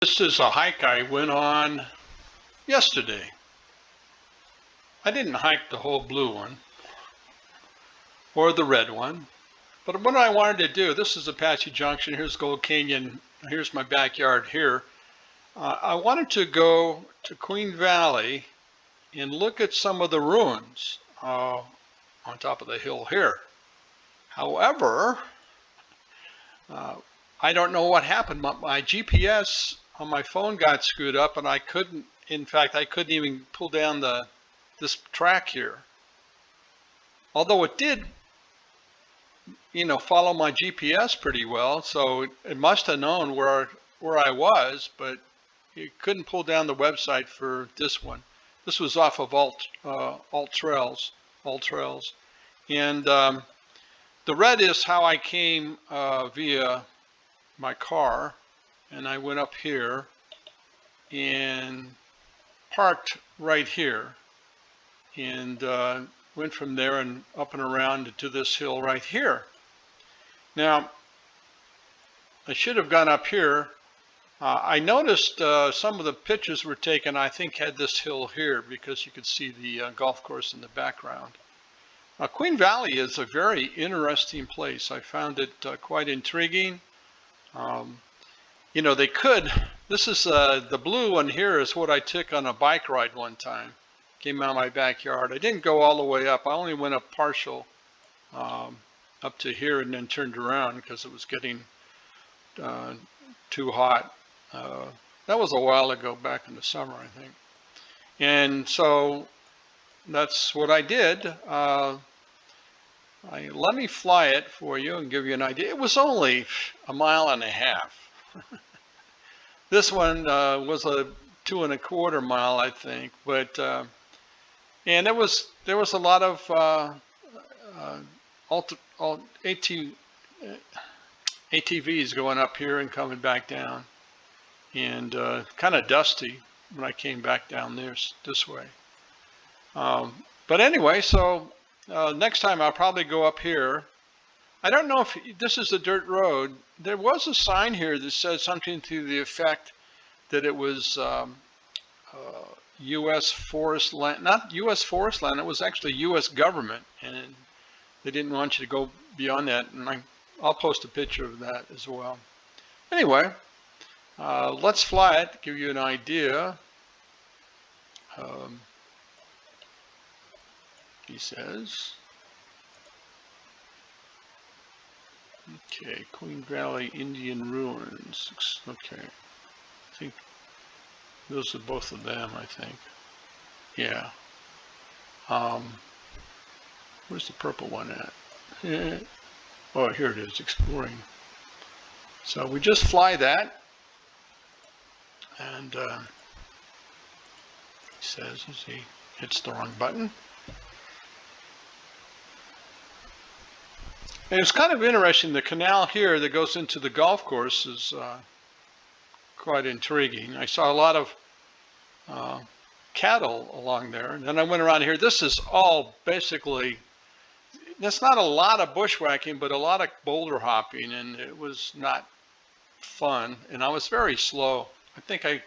This is a hike I went on yesterday. I didn't hike the whole blue one or the red one, but what I wanted to do, this is Apache Junction, here's Gold Canyon, here's my backyard here. I wanted to go to Queen Valley and look at some of the ruins on top of the hill here. However, I don't know what happened. My GPS on my phone got screwed up and I couldn't even pull down this track here. Although it did, follow my GPS pretty well, so it must have known where I was, but it couldn't pull down the website for this one. This was off of Alt Trails, and the red is how I came via my car, and I went up here and parked right here, and went from there and up and around to this hill right here. Now, I should have gone up here. I noticed some of the pictures were taken, I think, had this hill here because you could see the golf course in the background. Queen Valley is a very interesting place. I found it quite intriguing. This is the blue one here is what I took on a bike ride one time. Came out of my backyard. I didn't go all the way up. I only went up partial up to here and then turned around because it was getting too hot. That was a while ago, back in the summer, I think. And so that's what I did. Let me fly it for you and give you an idea. It was only a mile and a half. This one was a 2.25 mile, I think, but and there was a lot of ATVs going up here and coming back down, and kind of dusty when I came back down this way. But anyway, so next time I'll probably go up here. I don't know if this is a dirt road. There was a sign here that said something to the effect that it was U.S. forest land, not U.S. forest land, it was actually U.S. government, and they didn't want you to go beyond that, and I'll post a picture of that as well. Anyway, let's fly it, give you an idea. He says, okay, Queen Valley Indian Ruins. Okay, I think those are both of them, I think. Yeah. Where's the purple one at? Oh, here it is, exploring. So we just fly that, and he says, as he hits the wrong button. And it's kind of interesting, the canal here that goes into the golf course is quite intriguing. I saw a lot of cattle along there, and then I went around here. This is all basically, there's not a lot of bushwhacking, but a lot of boulder hopping, and it was not fun, and I was very slow. I think I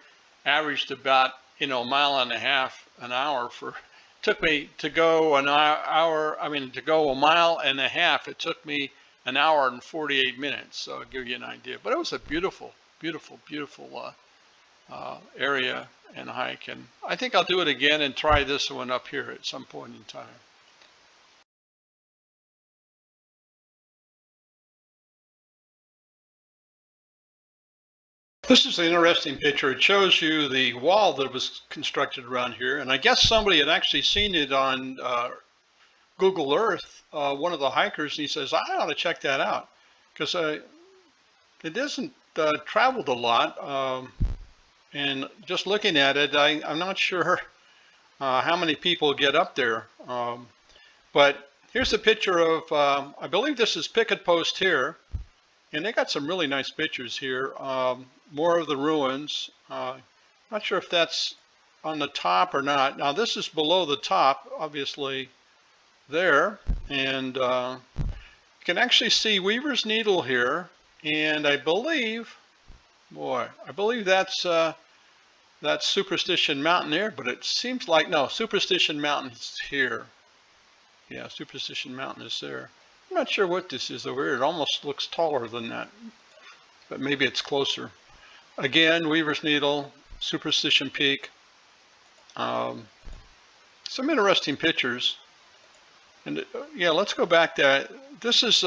averaged about a mile and a half an hour for. Took me to go a mile and a half. It took me an hour and 48 minutes. So I'll give you an idea. But it was a beautiful, beautiful, beautiful area and hike. And I think I'll do it again and try this one up here at some point in time. This is an interesting picture. It shows you the wall that was constructed around here, and I guess somebody had actually seen it on Google Earth, one of the hikers, and he says, I ought to check that out, because it isn't traveled a lot, and just looking at it, I'm not sure how many people get up there, but here's a picture of, I believe this is Picket Post here, and they got some really nice pictures here. More of the ruins. Not sure if that's on the top or not. Now this is below the top, obviously, there. And you can actually see Weaver's Needle here. And I believe Boy, I believe that's Superstition Mountain there, but it seems like, no, Superstition Mountain is here. Yeah, Superstition Mountain is there. I'm not sure what this is over here. It almost looks taller than that, but maybe it's closer. Again, Weaver's Needle, Superstition Peak. Some interesting pictures. And yeah, let's go back to, this is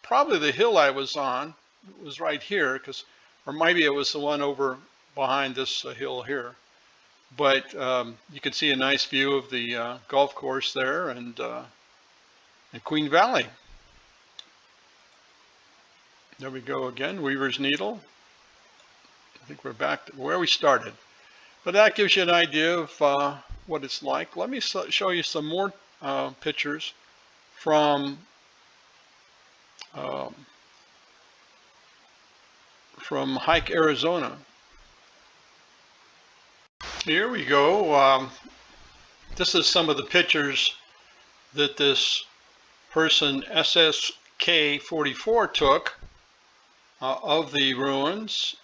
probably the hill I was on. It was right here, or maybe it was the one over behind this hill here. But you can see a nice view of the golf course there and Queen Valley. There we go again, Weaver's Needle. I think we're back to where we started. But that gives you an idea of what it's like. Let me show you some more pictures from Hike, Arizona. Here we go. This is some of the pictures that this person, SSK44, took of the ruins.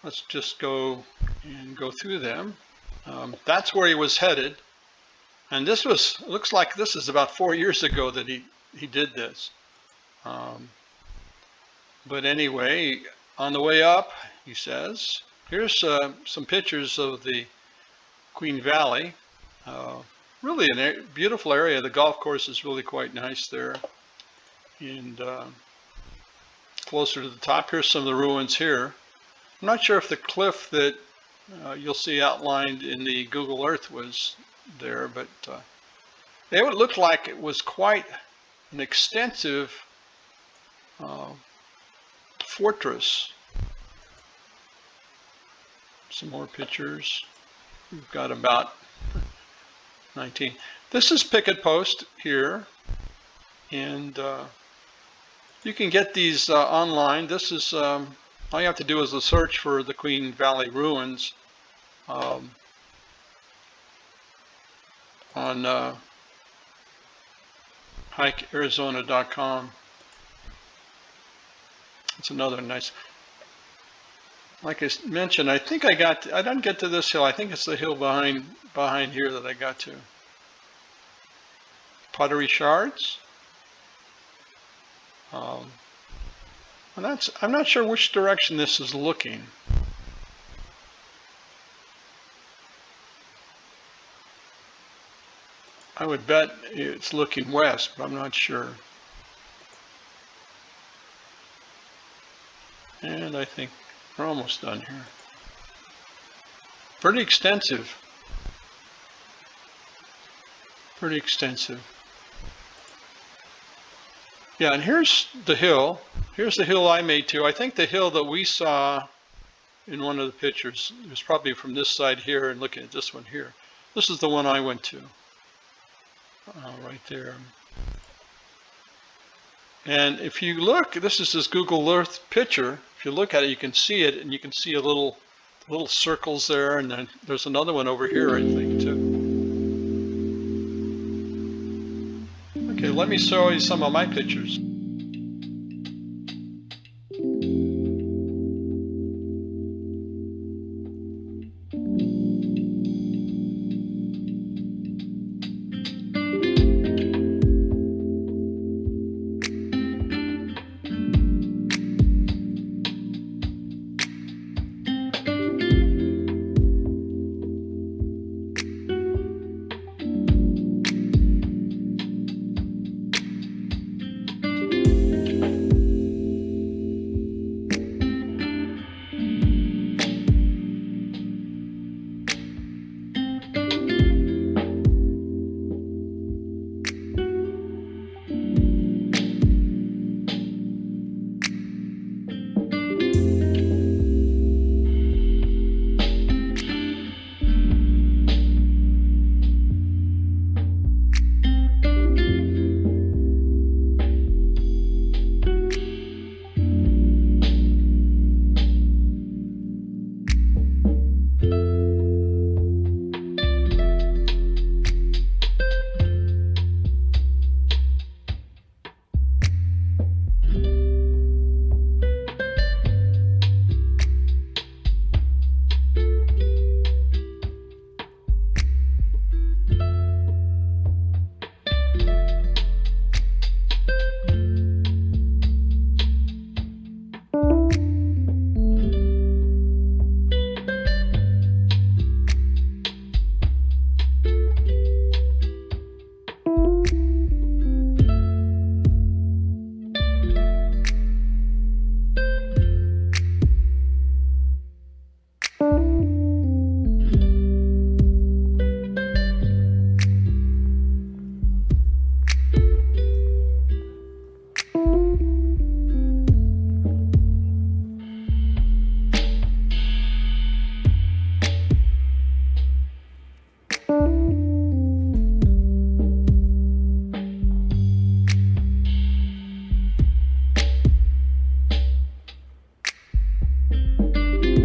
Let's just go through them. That's where he was headed. And this looks like this is about 4 years ago that he did this. But anyway, on the way up, he says, here's some pictures of the Queen Valley. Really a beautiful area. The golf course is really quite nice there. And closer to the top, here's some of the ruins here. I'm not sure if the cliff that you'll see outlined in the Google Earth was there, but it would look like it was quite an extensive fortress. Some more pictures. We've got about 19. This is Picket Post here, and you can get these online. This is all you have to do is a search for the Queen Valley ruins on hikearizona.com. It's another nice. Like I mentioned, I think I didn't get to this hill. I think it's the hill behind here that I got to. Pottery Shards. And I'm not sure which direction this is looking. I would bet it's looking west, but I'm not sure. And I think we're almost done here. Pretty extensive. Pretty extensive. Yeah, and here's the hill. Here's the hill I made too. I think the hill that we saw in one of the pictures, it was probably from this side here and looking at this one here. This is the one I went to. Right there. And if you look, this is this Google Earth picture. If you look at it, you can see it, and you can see a little circles there, and then there's another one over here, I think, too. Okay, let me show you some of my pictures.